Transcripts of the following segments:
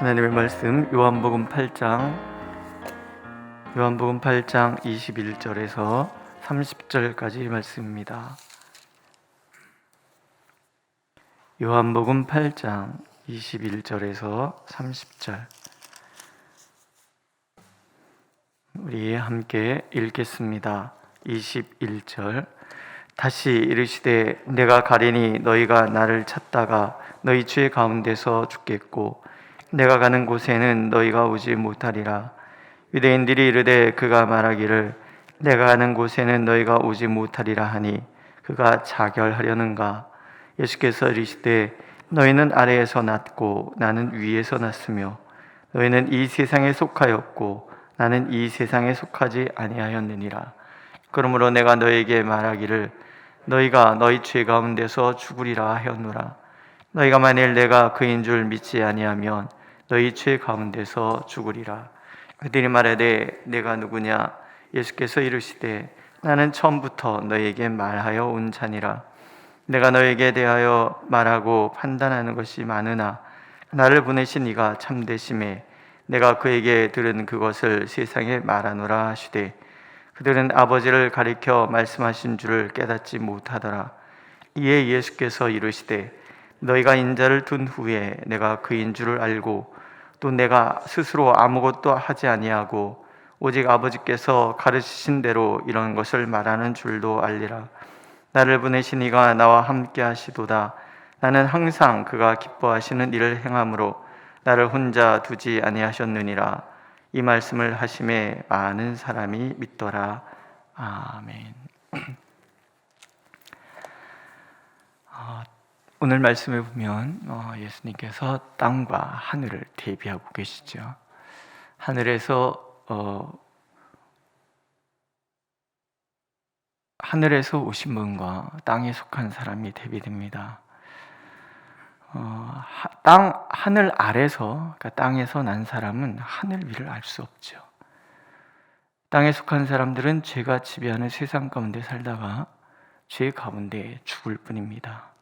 하나님의 말씀 요한복음 8장 21절에서 30절까지 말씀입니다. 요한복음 8장 21절에서 30절 우리 함께 읽겠습니다. 21절 다시 이르시되 내가 가리니 너희가 나를 찾다가 너희 죄 가운데서 죽겠고 내가 가는 곳에는 너희가 오지 못하리라. 유대인들이 이르되 그가 말하기를 내가 가는 곳에는 너희가 오지 못하리라 하니 그가 자결하려는가? 예수께서 이르시되 너희는 아래에서 났고 나는 위에서 났으며 너희는 이 세상에 속하였고 나는 이 세상에 속하지 아니하였느니라. 그러므로 내가 너희에게 말하기를 너희가 너희 죄 가운데서 죽으리라 하였노라. 너희가 만일 내가 그인 줄 믿지 아니하면 너희 죄 가운데서 죽으리라. 그들이 말하되 내가 누구냐? 예수께서 이르시되 나는 처음부터 너희에게 말하여 온 자니라. 내가 너희에게 대하여 말하고 판단하는 것이 많으나 나를 보내신 이가 참되심에 내가 그에게 들은 그것을 세상에 말하노라 하시되 그들은 아버지를 가리켜 말씀하신 줄을 깨닫지 못하더라. 이에 예수께서 이르시되 너희가 인자를 둔 후에 내가 그인 줄을 알고 또 내가 스스로 아무것도 하지 아니하고 오직 아버지께서 가르치신 대로 이런 것을 말하는 줄도 알리라. 나를 보내신 이가 나와 함께 하시도다. 나는 항상 그가 기뻐하시는 일을 행함으로 나를 혼자 두지 아니하셨느니라. 이 말씀을 하심에 많은 사람이 믿더라. 아멘. 오늘 말씀에 보면 예수님께서 땅과 하늘을 대비하고 계시죠. 하늘에서 오신 분과 땅에 속한 사람이 대비됩니다. 하늘 아래서, 그러니까 땅에서 난 사람은 하늘 위를 알 수 없죠. 땅에 속한 사람들은 죄가 지배하는 세상 가운데 살다가 죄 가운데 죽을 뿐입니다.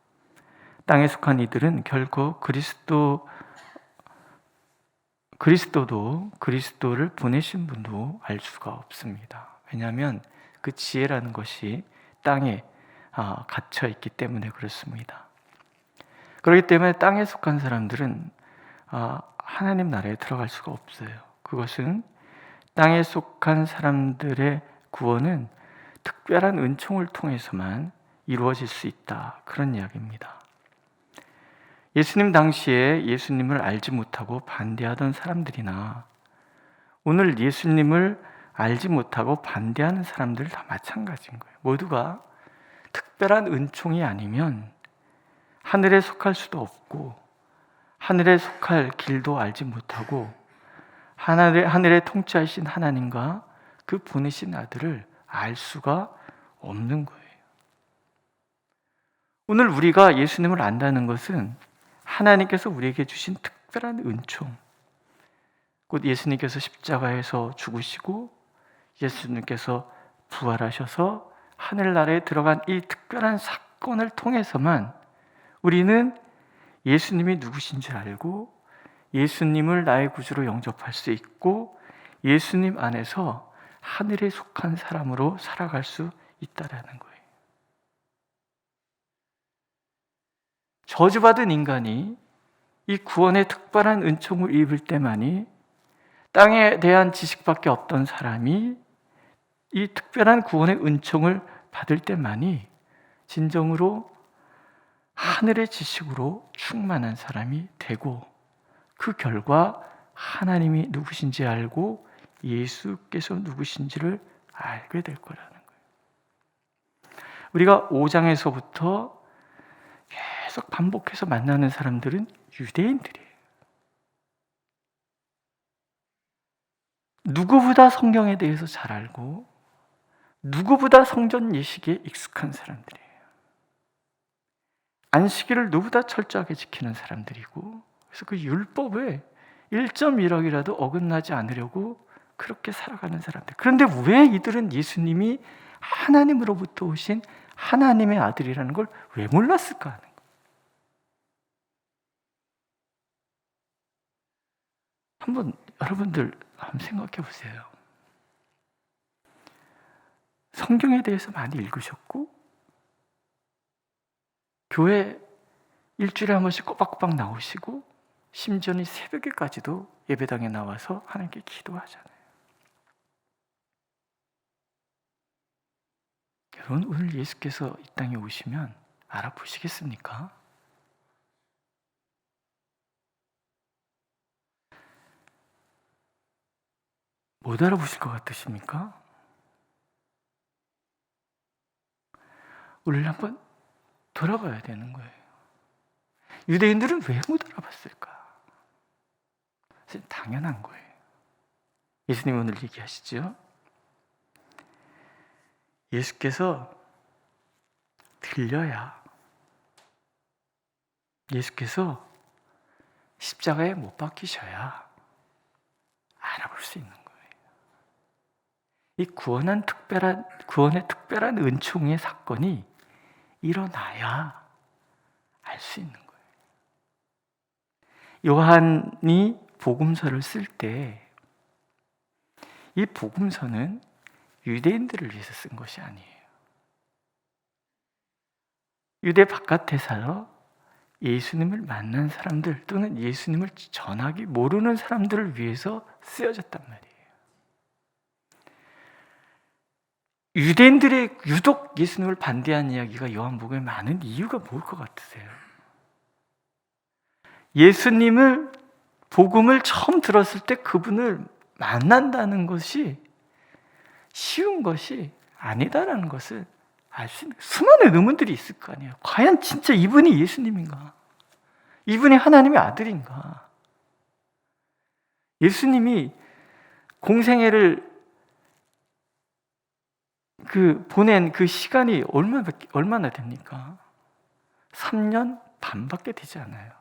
땅에 속한 이들은 결코 그리스도를 보내신 분도 알 수가 없습니다. 왜냐하면 그 지혜라는 것이 땅에 갇혀 있기 때문에 그렇습니다. 그렇기 때문에 땅에 속한 사람들은 하나님 나라에 들어갈 수가 없어요. 그것은 땅에 속한 사람들의 구원은 특별한 은총을 통해서만 이루어질 수 있다. 그런 이야기입니다. 예수님 당시에 예수님을 알지 못하고 반대하던 사람들이나 오늘 예수님을 알지 못하고 반대하는 사람들 다 마찬가지인 거예요. 모두가 특별한 은총이 아니면 하늘에 속할 수도 없고 하늘에 속할 길도 알지 못하고 하늘에 통치하신 하나님과 그 보내신 아들을 알 수가 없는 거예요. 오늘 우리가 예수님을 안다는 것은 하나님께서 우리에게 주신 특별한 은총, 곧 예수님께서 십자가에서 죽으시고 예수님께서 부활하셔서 하늘나라에 들어간 이 특별한 사건을 통해서만 우리는 예수님이 누구신 줄 알고 예수님을 나의 구주로 영접할 수 있고 예수님 안에서 하늘에 속한 사람으로 살아갈 수 있다라는 거예요. 저주받은 인간이 이 구원의 특별한 은총을 입을 때만이 땅에 대한 지식밖에 없던 사람이 이 특별한 구원의 은총을 받을 때만이 진정으로 하늘의 지식으로 충만한 사람이 되고 그 결과 하나님이 누구신지 알고 예수께서 누구신지를 알게 될 거라는 거예요. 우리가 5장에서부터 계속 반복해서 만나는 사람들은 유대인들이에요. 누구보다 성경에 대해서 잘 알고 누구보다 성전 예식에 익숙한 사람들이에요. 안식일을 누구보다 철저하게 지키는 사람들이고 그래서 그 율법에 1.1억이라도 어긋나지 않으려고 그렇게 살아가는 사람들. 그런데 왜 이들은 예수님이 하나님으로부터 오신 하나님의 아들이라는 걸 왜 몰랐을까 하는 거예요. 여러분들 한번 생각해 보세요. 성경에 대해서 많이 읽으셨고, 교회 일주일에 한 번씩 꼬박꼬박 나오시고, 심지어는 새벽에까지도 예배당에 나와서 하나님께 기도하잖아요. 여러분, 오늘 예수께서 이 땅에 오시면 알아보시겠습니까? 못 알아보실 것 같으십니까? 우리를 한번 돌아봐야 되는 거예요. 유대인들은 왜 못 알아봤을까? 당연한 거예요. 예수님 오늘 얘기하시죠? 예수께서 들려야, 예수께서 십자가에 못 박히셔야 알아볼 수 있는 거예요. 이 구원의 특별한 은총의 사건이 일어나야 알 수 있는 거예요. 요한이 복음서를 쓸 때 이 복음서는 유대인들을 위해서 쓴 것이 아니에요. 유대 바깥에 살아 예수님을 만난 사람들 또는 예수님을 전하기 모르는 사람들을 위해서 쓰여졌단 말이에요. 유대인들의 유독 예수님을 반대한 이야기가 요한복음에 많은 이유가 뭘 것 같으세요? 예수님을 복음을 처음 들었을 때 그분을 만난다는 것이 쉬운 것이 아니다라는 것을 알 수 있는, 수많은 의문들이 있을 거 아니에요. 과연 진짜 이분이 예수님인가? 이분이 하나님의 아들인가? 예수님이 공생애를 보낸 그 시간이 얼마나 됩니까? 3년 반밖에 되지 않아요.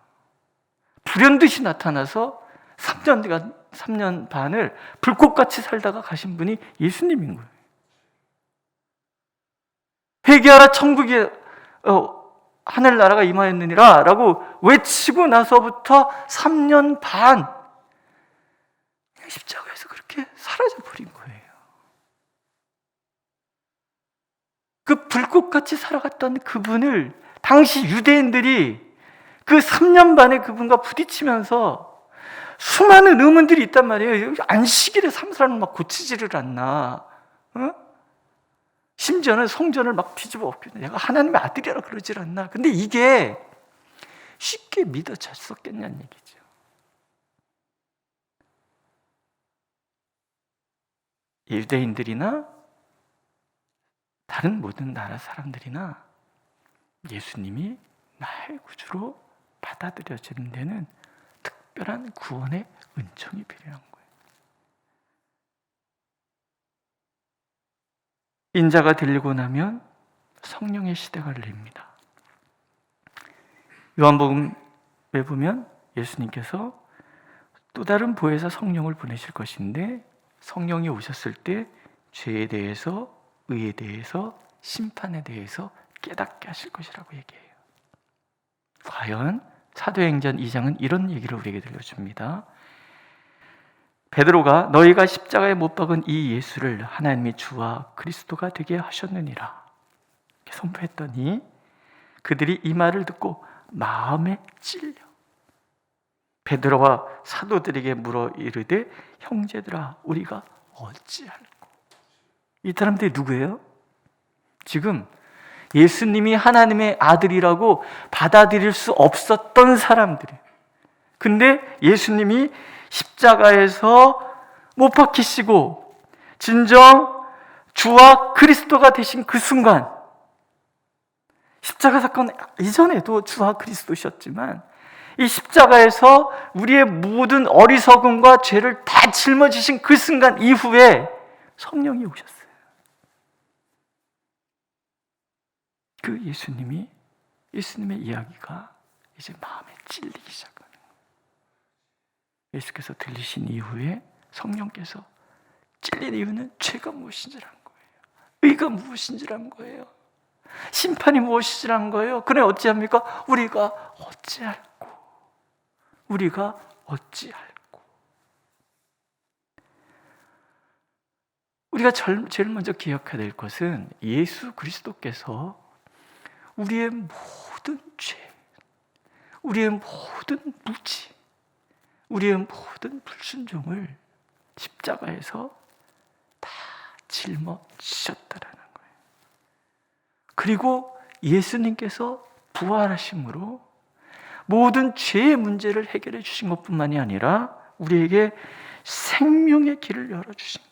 불현듯이 나타나서 3년 반을 불꽃같이 살다가 가신 분이 예수님인 거예요. 회개하라 천국에 하늘나라가 임하였느니라 라고 외치고 나서부터 3년 반 십자가에서 그렇게 사라져버린 거예요. 그 불꽃같이 살아갔던 그분을 당시 유대인들이 그 3년 반에 그분과 부딪히면서 수많은 의문들이 있단 말이에요. 안식일에 사람을 막 고치지를 않나? 심지어는 성전을 막 뒤집어 엎기도 내가 하나님의 아들이라 그러질 않나? 근데 이게 쉽게 믿어졌었겠냐는 얘기죠. 유대인들이나 다른 모든 나라 사람들이나 예수님이 나의 구주로 받아들여지는 데는 특별한 구원의 은총이 필요한 거예요. 인자가 들리고 나면 성령의 시대가 열립니다. 요한복음에 보면 예수님께서 또 다른 보혜사 성령을 보내실 것인데 성령이 오셨을 때 죄에 대해서, 의에 대해서, 심판에 대해서 깨닫게 하실 것이라고 얘기해요. 과연 사도행전 2장은 이런 얘기를 우리에게 들려줍니다. 베드로가 너희가 십자가에 못 박은 이 예수를 하나님이 주와 그리스도가 되게 하셨느니라 이렇게 선포했더니 그들이 이 말을 듣고 마음에 찔려 베드로와 사도들에게 물어 이르되 형제들아 우리가 어찌할꼬. 이 사람들이 누구예요? 지금 예수님이 하나님의 아들이라고 받아들일 수 없었던 사람들이에요. 근데 예수님이 십자가에서 못 박히시고 진정 주와 그리스도가 되신 그 순간, 십자가 사건 이전에도 주와 그리스도셨지만 이 십자가에서 우리의 모든 어리석음과 죄를 다 짊어지신 그 순간 이후에 성령이 오셨어요. 그 예수님의 이야기가 이제 마음에 찔리기 시작하는 거예요. 예수께서 들리신 이후에 성령께서 찔린 이유는 죄가 무엇인지라는 거예요. 의가 무엇인지라는 거예요. 심판이 무엇이라는 거예요. 그래 어찌합니까? 우리가 어찌할꼬. 우리가 제일 먼저 기억해야 될 것은 예수 그리스도께서 우리의 모든 죄, 우리의 모든 무지, 우리의 모든 불순종을 십자가에서 다 짊어지셨다라는 거예요. 그리고 예수님께서 부활하심으로 모든 죄의 문제를 해결해 주신 것뿐만이 아니라 우리에게 생명의 길을 열어주신 거예요.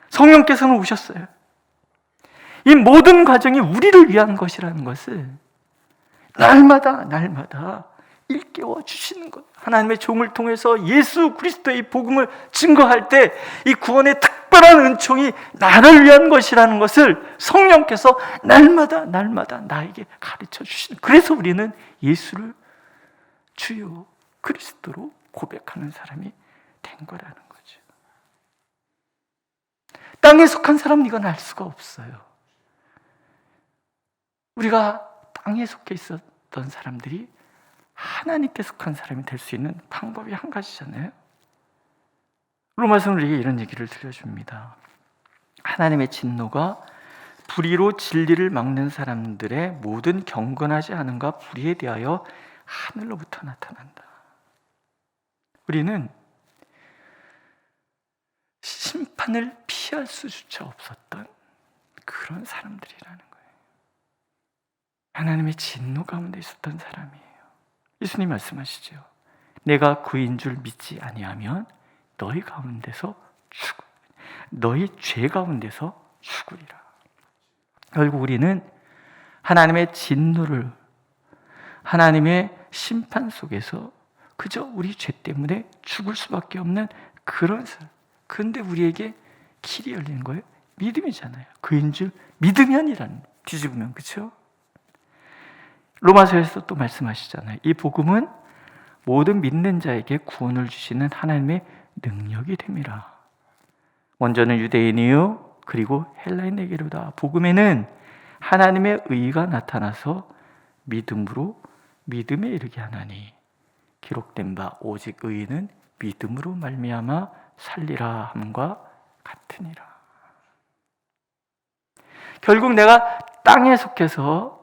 성령께서는 오셨어요. 이 모든 과정이 우리를 위한 것이라는 것을 날마다 일깨워 주시는 것. 하나님의 종을 통해서 예수 그리스도의 복음을 증거할 때 이 구원의 특별한 은총이 나를 위한 것이라는 것을 성령께서 날마다 나에게 가르쳐 주시는. 그래서 우리는 예수를 주요 그리스도로 고백하는 사람이 된 거라는 거죠. 땅에 속한 사람은 이건 알 수가 없어요. 우리가 땅에 속해 있었던 사람들이 하나님께 속한 사람이 될 수 있는 방법이 한 가지잖아요. 로마서는 우리에게 이런 얘기를 들려줍니다. 하나님의 진노가 불의로 진리를 막는 사람들의 모든 경건하지 않음과 불의에 대하여 하늘로부터 나타난다. 우리는 심판을 피할 수조차 없었던 그런 사람들이라는 거예요. 하나님의 진노 가운데 있었던 사람이에요. 예수님 말씀하시죠. 내가 그인 줄 믿지 아니하면 너희 가운데서 너희 죄 가운데서 죽으리라. 결국 우리는 하나님의 진노를, 하나님의 심판 속에서 그저 우리 죄 때문에 죽을 수밖에 없는 그런 사람. 그런데 우리에게 길이 열리는 거예요. 믿음이잖아요. 그인 줄 믿으면이라는, 뒤집으면, 그렇죠? 로마서에서 또 말씀하시잖아요. 이 복음은 모든 믿는 자에게 구원을 주시는 하나님의 능력이 됨이라. 먼저는 유대인이요 그리고 헬라인에게로다. 복음에는 하나님의 의가 나타나서 믿음으로 믿음에 이르게 하나니 기록된 바 오직 의인은 믿음으로 말미암아 살리라 함과 같으니라. 결국 내가 땅에 속해서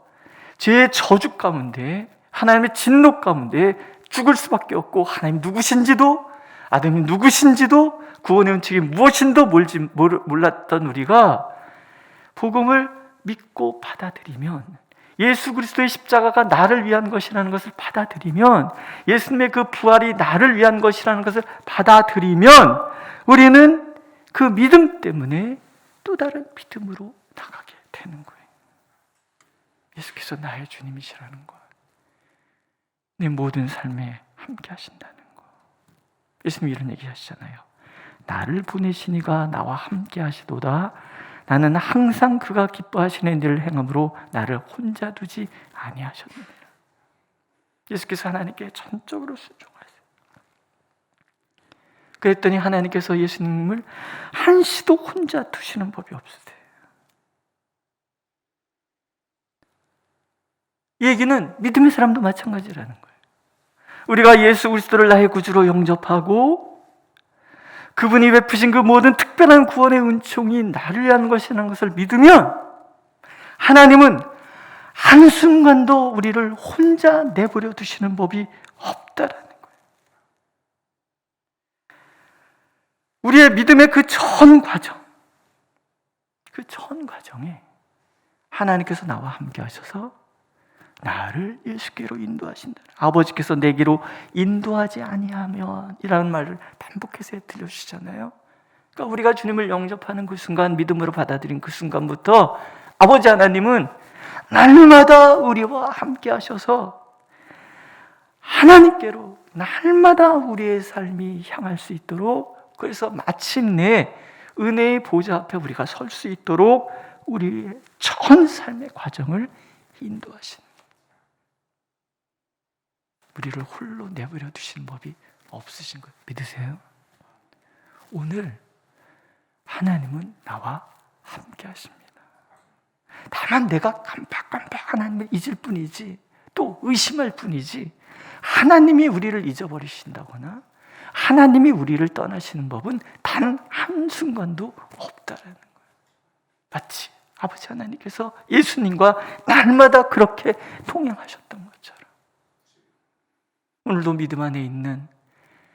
죄의 저주 가운데, 하나님의 진노 가운데 죽을 수밖에 없고, 하나님 누구신지도, 아담이 누구신지도, 구원의 은총이 무엇인도 몰랐던 우리가 복음을 믿고 받아들이면, 예수 그리스도의 십자가가 나를 위한 것이라는 것을 받아들이면, 예수님의 그 부활이 나를 위한 것이라는 것을 받아들이면, 우리는 그 믿음 때문에 또 다른 믿음으로 나가게 되는 거예요. 예수께서 나의 주님이시라는 것, 내 모든 삶에 함께 하신다는 것. 예수님이 이런 얘기 하시잖아요. 나를 보내신 이가 나와 함께 하시도다. 나는 항상 그가 기뻐하시는 일을 행함으로 나를 혼자 두지 아니하셨느니라. 예수께서 하나님께 전적으로 순종하세요. 그랬더니 하나님께서 예수님을 한시도 혼자 두시는 법이 없으세요. 이 얘기는 믿음의 사람도 마찬가지라는 거예요. 우리가 예수 그리스도를 나의 구주로 영접하고 그분이 베푸신 그 모든 특별한 구원의 은총이 나를 위한 것이라는 것을 믿으면 하나님은 한순간도 우리를 혼자 내버려 두시는 법이 없다라는 거예요. 우리의 믿음의 그 전 과정에 하나님께서 나와 함께 하셔서 나를 예수께로 인도하신다. 아버지께서 내게로 인도하지 아니하면 이라는 말을 반복해서 들려주시잖아요. 그러니까 우리가 주님을 영접하는 그 순간, 믿음으로 받아들인 그 순간부터 아버지 하나님은 날마다 우리와 함께 하셔서 하나님께로 날마다 우리의 삶이 향할 수 있도록, 그래서 마침내 은혜의 보좌 앞에 우리가 설 수 있도록 우리의 전 삶의 과정을 인도하시는, 우리를 홀로 내버려 두신 법이 없으신 거예요. 믿으세요? 오늘 하나님은 나와 함께 하십니다. 다만 내가 깜빡깜빡 하나님을 잊을 뿐이지, 또 의심할 뿐이지, 하나님이 우리를 잊어버리신다거나 하나님이 우리를 떠나시는 법은 단 한순간도 없다라는 거예요. 마치 아버지 하나님께서 예수님과 날마다 그렇게 동행하셨던 것처럼 오늘도 믿음 안에 있는,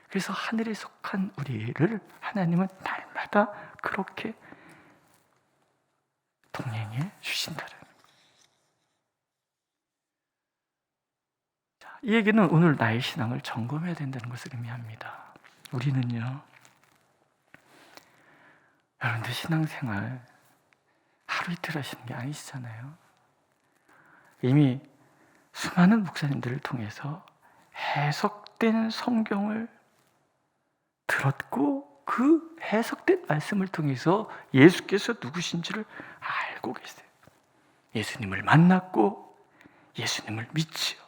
그래서 하늘에 속한 우리를 하나님은 날마다 그렇게 동행해 주신다는 거예요. 이 얘기는 오늘 나의 신앙을 점검해야 된다는 것을 의미합니다. 우리는요, 여러분들 신앙생활 하루 이틀 하시는 게 아니시잖아요. 이미 수많은 목사님들을 통해서 해석된 성경을 들었고 그 해석된 말씀을 통해서 예수께서 누구신지를 알고 계세요. 예수님을 만났고 예수님을 믿지요.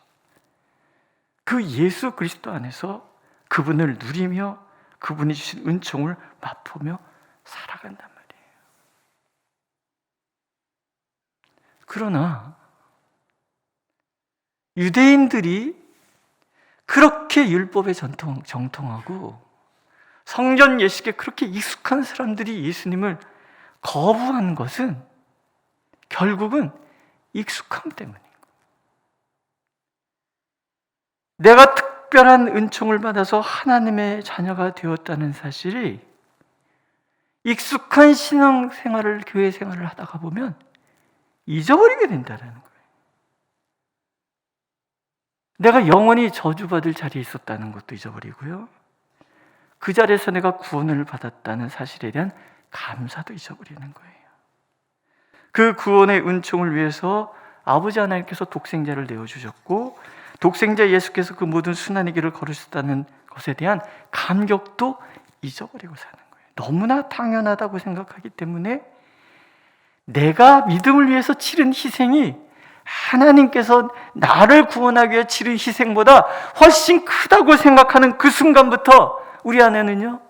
그 예수 그리스도 안에서 그분을 누리며 그분이 주신 은총을 맛보며 살아간단 말이에요. 그러나 유대인들이 그렇게 율법에 정통하고 성전 예식에 그렇게 익숙한 사람들이 예수님을 거부한 것은 결국은 익숙함 때문이에요. 내가 특별한 은총을 받아서 하나님의 자녀가 되었다는 사실이 익숙한 신앙생활을, 교회 생활을 하다가 보면 잊어버리게 된다는 거예요. 내가 영원히 저주받을 자리에 있었다는 것도 잊어버리고요, 그 자리에서 내가 구원을 받았다는 사실에 대한 감사도 잊어버리는 거예요. 그 구원의 은총을 위해서 아버지 하나님께서 독생자를 내어주셨고 독생자 예수께서 그 모든 순환의 길을 걸으셨다는 것에 대한 감격도 잊어버리고 사는 거예요. 너무나 당연하다고 생각하기 때문에 내가 믿음을 위해서 치른 희생이 하나님께서 나를 구원하기 위해 치른 희생보다 훨씬 크다고 생각하는 그 순간부터 우리 안에는요,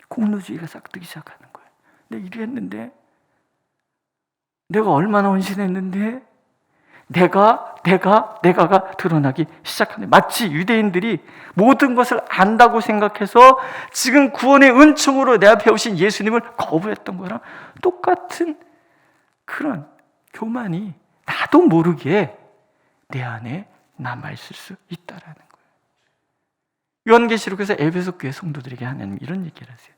공로주의가 싹트기 시작하는 거예요. 내가 이리 했는데, 내가 얼마나 헌신했는데, 내가가 드러나기 시작하네. 마치 유대인들이 모든 것을 안다고 생각해서 지금 구원의 은총으로 내 앞에 오신 예수님을 거부했던 거랑 똑같은 그런 교만이 나도 모르게 내 안에 남아있을 수 있다라는 거예요. 요한계시록에서 에베소 교회 성도들에게 하나님 이런 얘기를 하세요.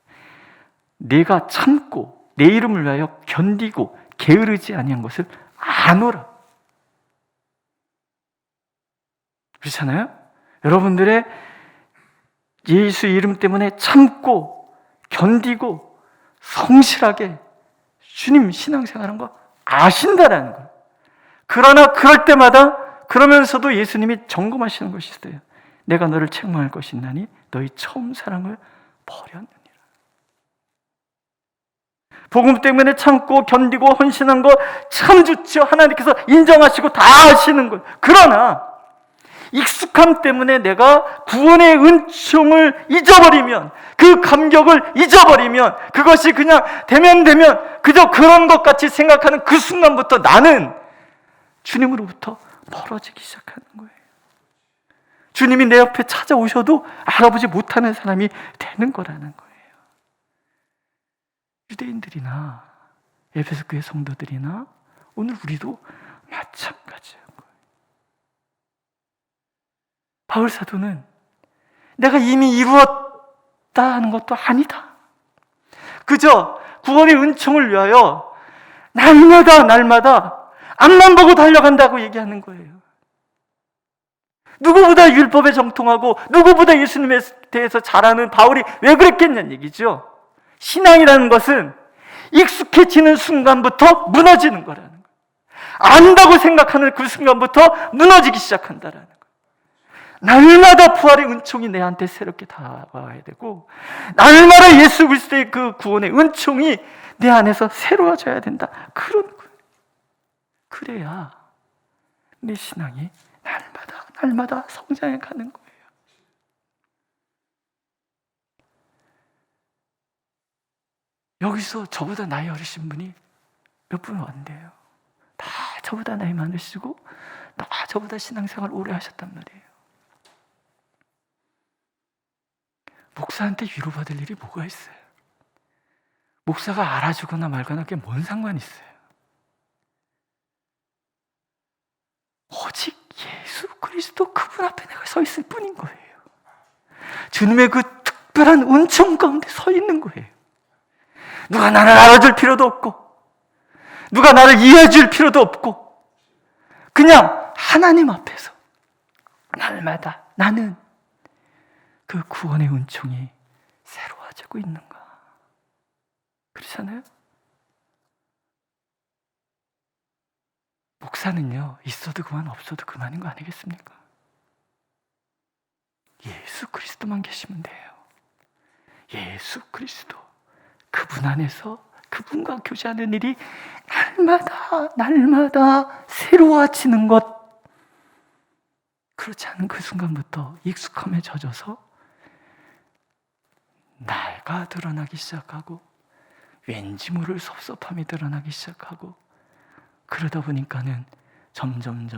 내가 참고 내 이름을 위하여 견디고 게으르지 아니한 것을 아노라. 그렇잖아요? 여러분들의 예수 이름 때문에 참고 견디고 성실하게 주님 신앙생활한 거 아신다라는 거예요. 그러나 그럴 때마다 그러면서도 예수님이 점검하시는 것이 있어요. 내가 너를 책망할 것이 있나니 너희 처음 사랑을 버렸느니라. 복음 때문에 참고 견디고 헌신한 거 참 좋죠. 하나님께서 인정하시고 다 하시는 거예요. 그러나 익숙함 때문에 내가 구원의 은총을 잊어버리면, 그 감격을 잊어버리면, 그것이 그냥 되면 그저 그런 것 같이 생각하는 그 순간부터 나는 주님으로부터 멀어지기 시작하는 거예요. 주님이 내 옆에 찾아오셔도 알아보지 못하는 사람이 되는 거라는 거예요. 유대인들이나 에베소 교회 성도들이나 오늘 우리도 마찬가지예요. 바울 사도는 내가 이미 이루었다 하는 것도 아니다. 그저 구원의 은총을 위하여 날마다 앞만 보고 달려간다고 얘기하는 거예요. 누구보다 율법에 정통하고 누구보다 예수님에 대해서 잘 아는 바울이 왜 그랬겠냐는 얘기죠. 신앙이라는 것은 익숙해지는 순간부터 무너지는 거라는 거예요. 안다고 생각하는 그 순간부터 무너지기 시작한다라는 거예요. 날마다 부활의 은총이 내한테 새롭게 다가와야 되고 날마다 예수 그리스도의 그 구원의 은총이 내 안에서 새로워져야 된다. 그런 거예요. 그래야 내 신앙이 날마다 성장해 가는 거예요. 여기서 저보다 나이 어리신 분이 몇 분 왔는데요. 다 저보다 나이 많으시고 다 저보다 신앙생활 오래 하셨단 말이에요. 목사한테 위로받을 일이 뭐가 있어요? 목사가 알아주거나 말거나 그게 뭔 상관이 있어요? 오직 예수 그리스도 그분 앞에 내가 서 있을 뿐인 거예요. 주님의 그 특별한 은총 가운데 서 있는 거예요. 누가 나를 알아줄 필요도 없고 누가 나를 이해해 줄 필요도 없고 그냥 하나님 앞에서 날마다 나는 그 구원의 은총이 새로워지고 있는가. 그렇잖아요? 목사는요, 있어도 그만 없어도 그만인 거 아니겠습니까? 예수 그리스도만 계시면 돼요. 예수 그리스도 그분 안에서 그분과 교제하는 일이 날마다 새로워지는 것. 그렇지 않은 그 순간부터 익숙함에 젖어서 나가 드러나기 시작하고 왠지 모를 섭섭함이 드러나기 시작하고 그러다 보니까는 점점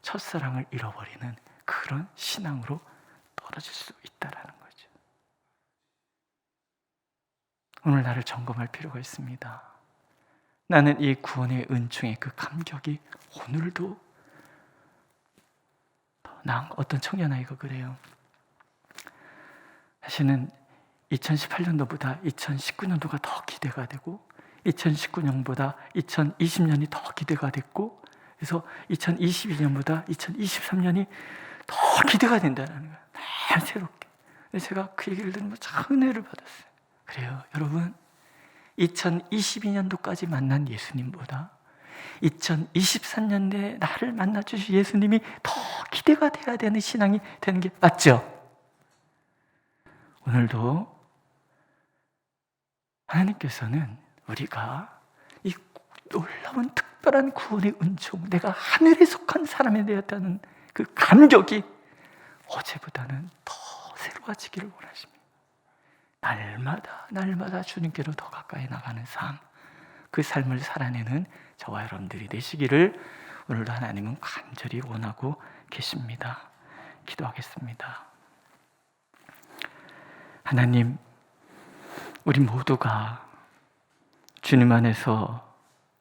첫사랑을 잃어버리는 그런 신앙으로 떨어질 수 있다라는 거죠. 오늘 나를 점검할 필요가 있습니다. 나는 이 구원의 은총의 그 감격이 오늘도 어떤 청년 아이가 그래요. 사실은 2018년도보다 2019년도가 더 기대가 되고 2019년보다 2020년이 더 기대가 됐고 그래서 2022년보다 2023년이 더 기대가 된다는 거예요. 늘 새롭게. 그래서 제가 그 얘기를 들으면 참 은혜를 받았어요. 그래요, 여러분. 2022년도까지 만난 예수님보다 2023년도에 나를 만나주신 예수님이 더 기대가 돼야 되는 신앙이 되는 게 맞죠? 오늘도 하나님께서는 우리가 이 놀라운 특별한 구원의 은총, 내가 하늘에 속한 사람이 되었다는 그 감격이 어제보다는 더 새로워지기를 원하십니다. 날마다 주님께로 더 가까이 나가는 삶, 그 삶을 살아내는 저와 여러분들이 되시기를 오늘도 하나님은 간절히 원하고 계십니다. 기도하겠습니다. 하나님, 우리 모두가 주님 안에서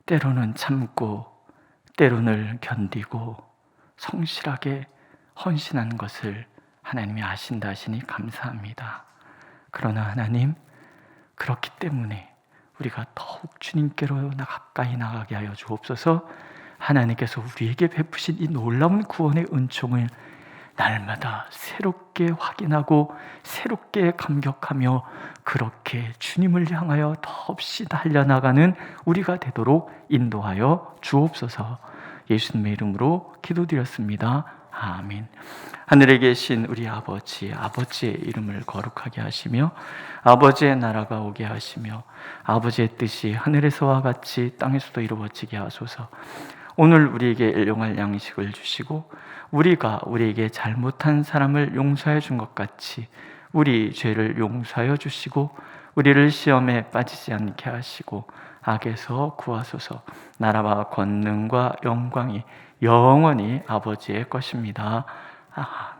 때로는 참고 때로는 견디고 성실하게 헌신하는 것을 하나님이 아신다 하시니 감사합니다. 그러나 하나님, 그렇기 때문에 우리가 더욱 주님께로 가까이 나가게 하여 주옵소서. 하나님께서 우리에게 베푸신 이 놀라운 구원의 은총을 날마다 새롭게 확인하고 새롭게 감격하며 그렇게 주님을 향하여 더없이 달려나가는 우리가 되도록 인도하여 주옵소서. 예수님의 이름으로 기도드렸습니다. 아멘. 하늘에 계신 우리 아버지의 이름을 거룩하게 하시며 아버지의 나라가 오게 하시며 아버지의 뜻이 하늘에서와 같이 땅에서도 이루어지게 하소서. 오늘 우리에게 일용할 양식을 주시고 우리가 우리에게 잘못한 사람을 용서해 준 것 같이 우리 죄를 용서하여 주시고 우리를 시험에 빠지지 않게 하시고 악에서 구하소서. 나라와 권능과 영광이 영원히 아버지의 것입니다. 아멘.